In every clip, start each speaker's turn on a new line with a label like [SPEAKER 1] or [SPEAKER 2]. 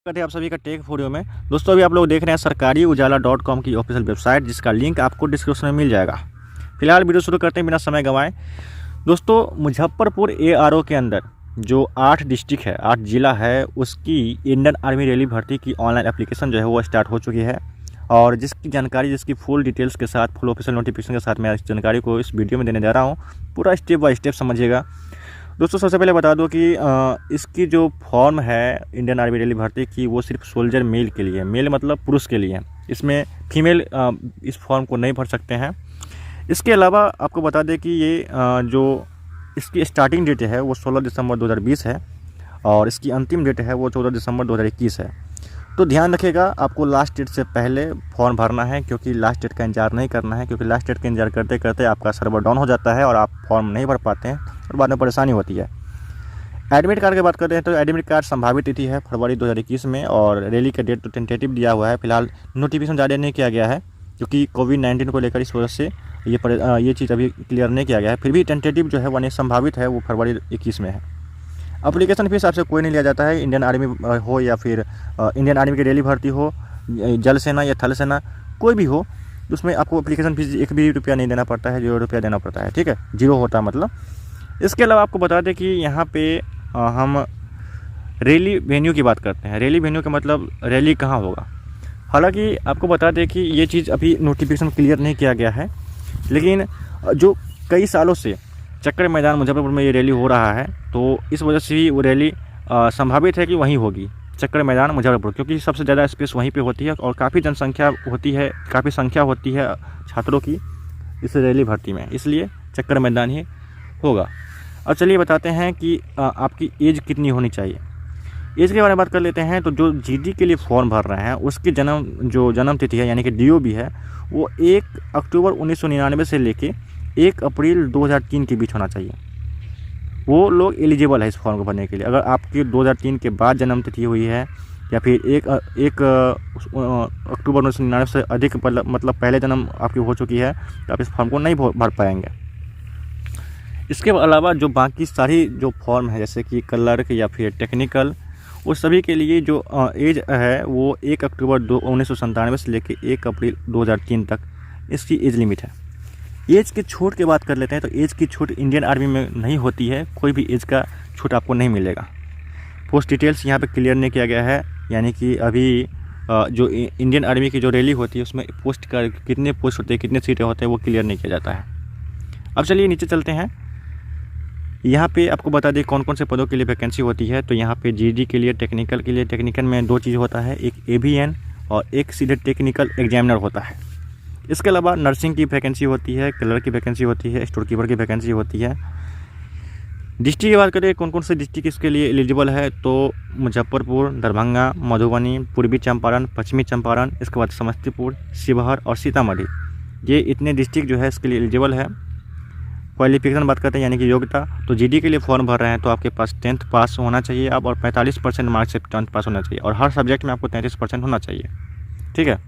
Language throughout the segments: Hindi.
[SPEAKER 1] करते हैं आप सभी का टेक वीडियो में। दोस्तों अभी आप लोग देख रहे हैं सरकारी उजाला.com की ऑफिशियल वेबसाइट, जिसका लिंक आपको डिस्क्रिप्शन में मिल जाएगा। फिलहाल वीडियो शुरू करते हैं बिना समय गंवाए। दोस्तों मुजफ्फरपुर एआरओ के अंदर जो 8 डिस्ट्रिक्ट है, 8 ज़िला है, उसकी इंडियन आर्मी रैली भर्ती की ऑनलाइन एप्लीकेशन जो है वो स्टार्ट हो चुकी है। और जिसकी जानकारी, जिसकी फुल डिटेल्स के साथ, फुल ऑफिशियल नोटिफिकेशन के साथ मैं इस जानकारी को इस वीडियो में देने जा रहा हूँ। पूरा स्टेप बाय स्टेप समझिएगा। दोस्तों सबसे पहले बता दो कि इसकी जो फॉर्म है इंडियन आर्मी रैली भर्ती की, वो सिर्फ सोल्जर मेल के लिए, मेल मतलब पुरुष के लिए। इसमें फीमेल इस फॉर्म को नहीं भर सकते हैं। इसके अलावा आपको बता दें कि ये जो इसकी स्टार्टिंग डेट है वो 16 दिसंबर 2020 है और इसकी अंतिम डेट है वो 14 दिसंबर 2021 है। तो ध्यान रखिएगा, आपको लास्ट डेट से पहले फॉर्म भरना है, क्योंकि लास्ट डेट का इंतजार नहीं करना है, क्योंकि लास्ट डेट का इंतजार करते करते आपका सर्वर डाउन हो जाता है और आप फॉर्म नहीं भर पाते हैं और बाद में परेशानी होती है। एडमिट कार्ड की बात करते हैं तो एडमिट कार्ड संभावित तिथि है फरवरी 2021 में और रैली का डेट तो टेंटेटिव दिया हुआ है। फिलहाल नोटिफिकेशन जारी नहीं किया गया है, क्योंकि कोविड-19 को लेकर इस वजह से ये चीज़ अभी क्लियर नहीं किया गया है। फिर भी टेंटेटिव जो है वन संभावित है वो फरवरी 21 में है। एप्लीकेशन फीस आपसे कोई नहीं लिया जाता है, इंडियन आर्मी हो या फिर इंडियन आर्मी की रैली भर्ती हो, जल सेना या थल सेना, कोई भी हो, उसमें आपको एप्लीकेशन फीस 1 भी रुपया नहीं देना पड़ता है, 0 रुपया देना पड़ता है। ठीक है, 0 होता है मतलब। इसके अलावा आपको बता दें कि यहाँ पे हम रैली वेन्यू की बात करते हैं। रैली वेन्यू का मतलब रैली कहाँ होगा। हालांकि आपको बता दें कि ये चीज़ अभी नोटिफिकेशन क्लियर नहीं किया गया है, लेकिन जो कई सालों से चक्कर मैदान मुजफ्फरपुर में ये रैली हो रहा है, तो इस वजह से भी वो रैली संभावित है कि वहीं होगी, चक्कर मैदान मुजफ्फरपुर, क्योंकि सबसे ज़्यादा स्पेस वहीं पे होती है और काफ़ी जनसंख्या होती है, काफ़ी संख्या होती है छात्रों की इस रैली भर्ती में, इसलिए चक्कर मैदान ही होगा। अब चलिए बताते हैं कि आपकी एज कितनी होनी चाहिए। एज के बारे में बात कर लेते हैं। तो जो जीडी के लिए फॉर्म भर रहे हैं उसकी जन्म तिथि है, यानी कि डीओबी है, वो 1 अक्टूबर 1999 से लेके 1 अप्रैल 2003 के बीच होना चाहिए। वो लोग एलिजिबल है इस फॉर्म को भरने के लिए। अगर आपकी 2003 के बाद जन्म तिथि हुई है या फिर 1 अक्टूबर 1999 से अधिक मतलब पहले जन्म आपकी हो चुकी है, तो आप इस फॉर्म को नहीं भर पाएंगे। इसके अलावा जो बाकी सारी जो फॉर्म है, जैसे कि क्लर्क या फिर टेक्निकल, उस सभी के लिए जो एज है वो 1 अक्टूबर 1997 से लेकर 1 अप्रैल 2003 तक इसकी एज लिमिट है। एज की छूट की बात कर लेते हैं। तो एज की छूट इंडियन आर्मी में नहीं होती है, कोई भी एज का छूट आपको नहीं मिलेगा। पोस्ट डिटेल्स यहाँ पे क्लियर नहीं किया गया है, यानी कि अभी जो इंडियन आर्मी की जो रैली होती है उसमें पोस्ट का कितने पोस्ट होते हैं, कितने सीटें होते हैं, वो क्लियर नहीं किया जाता है। अब चलिए नीचे चलते हैं। यहाँ पे आपको बता दें कौन कौन से पदों के लिए वैकेंसी होती है। तो यहाँ पे जीडी के लिए, टेक्निकल के लिए, टेक्निकल में 2 चीज़ होता है, एक एवीएन और एक सीधे टेक्निकल एग्जामिनर होता है। इसके अलावा नर्सिंग की वैकेंसी होती है, क्लर्क की वैकेंसी होती है, स्टोर कीपर की वैकेंसी होती है। डिस्ट्रिक्ट की बात करें कौन कौन से डिस्ट्रिक्ट इसके लिए एलिजिबल है, तो मुजफ्फरपुर, दरभंगा, मधुबनी, पूर्वी चंपारण, पश्चिमी चंपारण, इसके बाद समस्तीपुर, शिवहर और सीतामढ़ी, ये इतने डिस्ट्रिक्ट जो है इसके लिए एलिजिबल है। क्वालिफिकेशन बात करते हैं, यानी कि योग्यता, तो जीडी के लिए फॉर्म भर रहे हैं तो आपके पास 10th पास होना चाहिए आप, और 45% मार्क्स से 10th पास होना चाहिए, और हर सब्जेक्ट में आपको 33% होना चाहिए। ठीक है।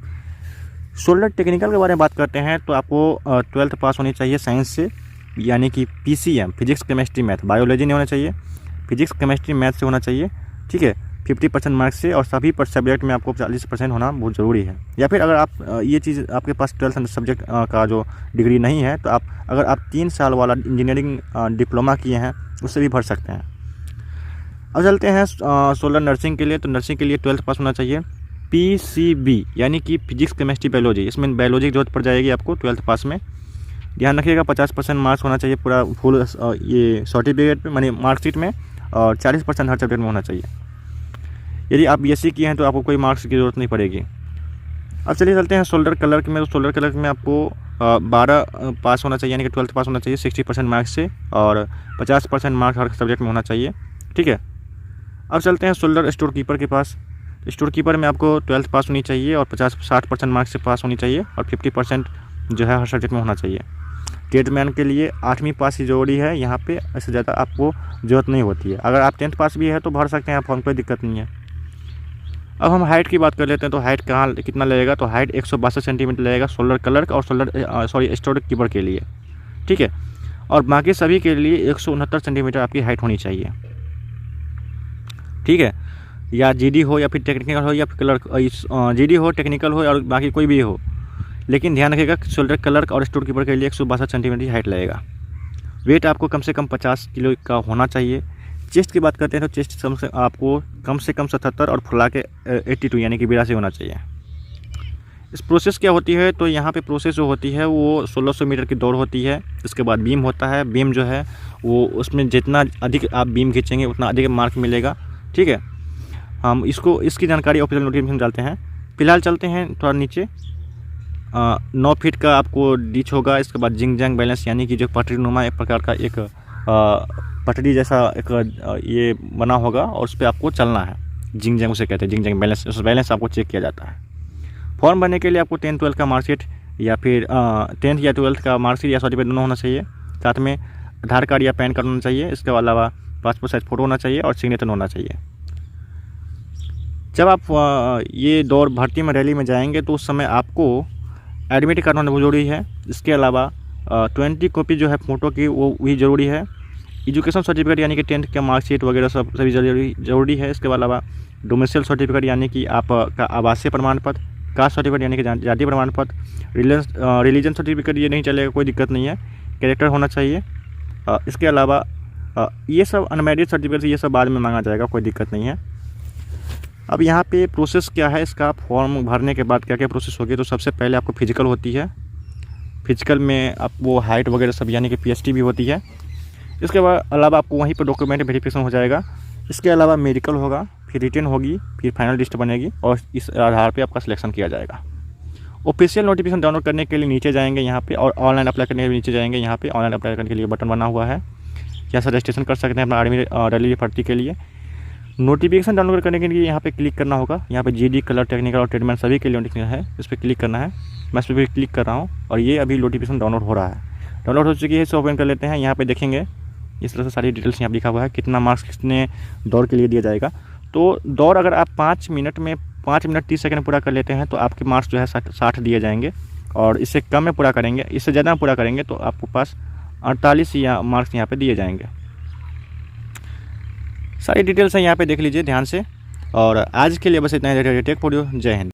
[SPEAKER 1] सोलर टेक्निकल के बारे में बात करते हैं तो आपको 12th पास होनी चाहिए साइंस से, यानी कि PCM, physics chemistry math, biology नहीं होना चाहिए, फिजिक्स केमिस्ट्री मैथ से होना चाहिए। ठीक है, 50% मार्क्स से, और सभी पर सब्जेक्ट में आपको 40% होना बहुत ज़रूरी है। या फिर अगर आप ये चीज़ आपके पास 12th सब्जेक्ट का जो डिग्री नहीं है, तो अगर आप 3 साल वाला इंजीनियरिंग डिप्लोमा किए हैं उससे भी भर सकते हैं। अब चलते हैं सोलर नर्सिंग के लिए। तो नर्सिंग के लिए 12th पास होना चाहिए, पीसीबी यानी कि फिजिक्स केमिस्ट्री बायोलॉजी, इसमें बायोलॉजी की जरूरत पड़ जाएगी आपको 12th पास में। ध्यान रखिएगा 50% मार्क्स होना चाहिए पूरा फुल ये सर्टिफिकेट में, मानी मार्कशीट में, और 40% हर सब्जेक्ट में होना चाहिए। यदि आप बीएससी किए हैं तो आपको कोई मार्क्स की ज़रूरत नहीं पड़ेगी। अब चलिए चलते हैं सोल्डर क्लर्क में। तो सोल्डर क्लर्क में आपको 12 पास होना चाहिए, यानी कि 12th पास होना चाहिए 60% मार्क्स से, और 50% मार्क्स हर सब्जेक्ट में होना चाहिए। ठीक है। अब चलते हैं सोल्डर स्टोर कीपर के पास। स्टोर कीपर में आपको 12th पास होनी चाहिए और 50-60% मार्क्स से पास होनी चाहिए, और 50% जो है हर सब्जेक्ट में होना चाहिए। ट्रेडमैन के लिए 8वीं पास की जरूरी है, यहाँ पे इससे ज़्यादा आपको ज़रूरत नहीं होती है। अगर आप 10th पास भी है तो भर सकते हैं फॉर्म, कोई दिक्कत नहीं है। अब हम हाइट की बात कर लेते हैं। तो हाइट कितना लगेगा, तो हाइट 162 सेंटीमीटर लगेगा सोलर क्लर्क और स्टोर कीपर के लिए। ठीक है, और बाकी सभी के लिए 169 सेंटीमीटर आपकी हाइट होनी चाहिए। ठीक है, या जीडी हो या फिर टेक्निकल हो या फिर क्लर्क, जीडी हो, टेक्निकल हो और बाकी कोई भी हो, लेकिन ध्यान रखिएगा शोल्डर क्लर्क और स्टोर कीपर के लिए 162 सेंटीमीटर हाइट लगेगा। वेट आपको कम से कम 50 किलो का होना चाहिए। चेस्ट की बात करते हैं तो चेस्ट आपको कम से कम 77 और फुला के 82 यानी कि 82 होना चाहिए। इस प्रोसेस क्या होती है, तो यहाँ पे प्रोसेस जो होती है वो 1600 मीटर की दौड़ होती है। इसके बाद बीम होता है। बीम जो है वो उसमें जितना अधिक आप बीम खींचेंगे उतना अधिक मार्क मिलेगा। ठीक है, हम इसकी जानकारी ऑफिशियल नोटिफिकेशन डालते हैं। फिलहाल चलते हैं थोड़ा नीचे। 9 फीट का आपको डिच होगा। इसके बाद जिंग जैंग बैलेंस यानी कि जो पटरी नुमा एक प्रकार का एक पटरी जैसा एक ये बना होगा और उस पर आपको चलना है। जिंग जैंग उसे कहते हैं, जिंग जैंग बैलेंस। उस बैलेंस आपको चेक किया जाता है। फॉर्म भरने के लिए आपको 10th-12th का मार्कशीट या फिर 10th या 12th का मार्कशीट या सर्टिफिकेट दोनों होना चाहिए। साथ में आधार कार्ड या पैन कार्ड होना चाहिए। इसके अलावा पासपोर्ट साइज फ़ोटो होना चाहिए और सिग्नेचर होना चाहिए। जब आप ये दौड़ भर्ती में रैली में जाएंगे तो उस समय आपको एडमिट कार्ड होना जरूरी है। इसके अलावा 20 कॉपी जो है फ़ोटो की वो भी ज़रूरी है। एजुकेशन सर्टिफिकेट यानी कि 10th का मार्कशीट वगैरह सभी ज़रूरी है। इसके अलावा डोमिसाइल सर्टिफिकेट यानी कि आपका आवासीय प्रमाण पत्र, कास्ट सर्टिफिकेट यानी कि जाति प्रमाण पत्र, रिलीजन सर्टिफिकेट ये नहीं चलेगा, कोई दिक्कत नहीं है। कैरेक्टर होना चाहिए। इसके अलावा ये सब अनमैरिड सर्टिफिकेट ये सब बाद में मांगा जाएगा, कोई दिक्कत नहीं है। अब यहाँ पे प्रोसेस क्या है इसका, फॉर्म भरने के बाद क्या क्या प्रोसेस होगी, तो सबसे पहले आपको फिजिकल होती है। फिजिकल में आपको हाइट वगैरह सब यानी कि PST भी होती है। इसके अलावा आपको वहीं पर डॉक्यूमेंट वेरिफिकेशन हो जाएगा। इसके अलावा मेडिकल होगा, फिर रिटन होगी, फिर फाइनल लिस्ट बनेगी और इस आधार पे आपका सिलेक्शन किया जाएगा। ऑफिशियल नोटिफिकेशन डाउनलोड करने के लिए नीचे जाएंगे यहाँ पे, और ऑनलाइन अप्लाई करने के लिए नीचे जाएंगे। यहाँ पे ऑनलाइन अप्लाई करने के लिए बटन बना हुआ है, यहाँ से रजिस्ट्रेशन कर सकते हैं अपना आर्मी रैली भर्ती के लिए। नोटिफिकेशन डाउनलोड करने के लिए यहाँ पे क्लिक करना होगा। यहाँ पे GD, कलर, टेक्निकल और ट्रेडमैन सभी के लिए नोटिफिकेशन है, इस पर क्लिक करना है। मैं इस पर क्लिक कर रहा हूँ और ये अभी नोटिफिकेशन डाउनलोड हो रहा है। डाउनलोड हो चुकी है, इसे ओपन कर लेते हैं। यहाँ पे देखेंगे इस तरह से सारी डिटेल्स यहाँ लिखा हुआ है, कितना मार्क्स कितने दौड़ के लिए दिया जाएगा। तो दौड़ अगर आप 5 मिनट में 5 मिनट 30 सेकंड पूरा कर लेते हैं तो आपके मार्क्स जो है 60 दिए जाएंगे, और इससे कम में पूरा करेंगे, इससे ज़्यादा पूरा करेंगे तो आपको पास 48 या मार्क्स यहाँ पे दिए जाएंगे। सारी डिटेल्स है यहाँ पे देख लीजिए ध्यान से। और आज के लिए बस इतना ही। Take for you. जय हिंद।